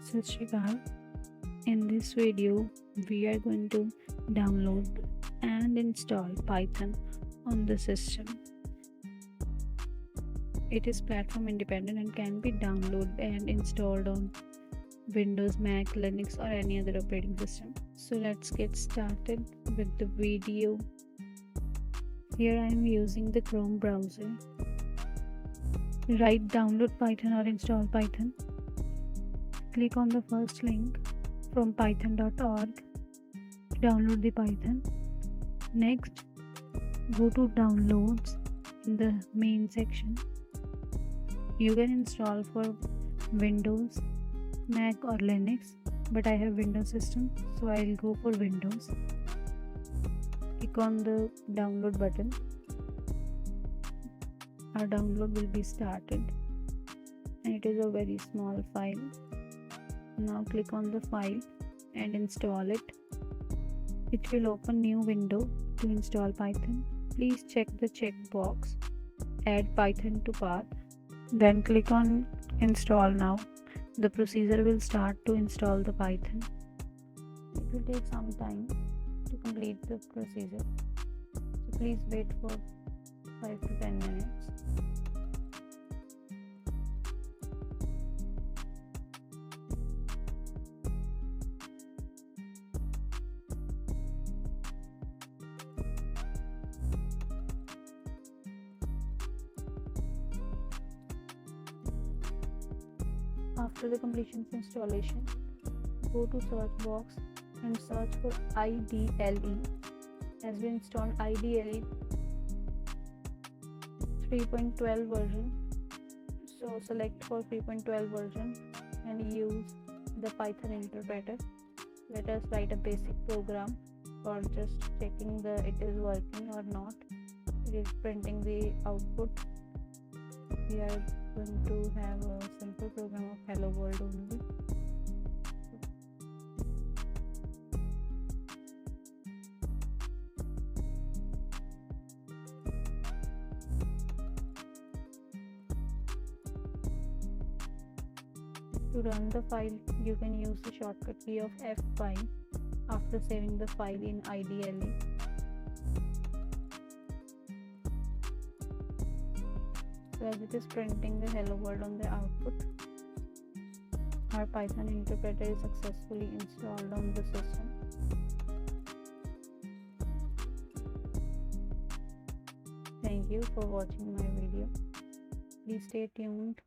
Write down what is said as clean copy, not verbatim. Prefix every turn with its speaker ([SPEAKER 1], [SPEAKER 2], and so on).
[SPEAKER 1] Sat Shri Akal. In this video, we are going to download and install Python on the system. It is platform independent and can be downloaded and installed on Windows, Mac, Linux, or any other operating system. So let's get started with the video. Here I am using the Chrome browser. Write download Python or install Python. Click on the first link from python.org to download the Python. Next, go to downloads in the main section. You can install for Windows, Mac or Linux, but I have Windows system, so I'll go for Windows. Click on the download button. Our download will be started and it is a very small file. Now click on the file and install it. It will open new window to install Python. Please check the checkbox add Python to path. Then click on install now. The procedure will start to install the Python. It will take some time to complete the procedure. So please wait for 5 to 10 minutes. After the completion of installation, go to search box and search for IDLE. As we installed IDLE 3.12 version, so select for 3.12 version and use the Python interpreter. Let us write a basic program for just checking it is working or not. It is printing the output. We are going to have a simple program of hello world only. To run the file, you can use the shortcut key of F5 after saving the file in IDLE. So as it is printing the hello world on the output, our Python interpreter is successfully installed on the system. Thank you for watching my video. Please stay tuned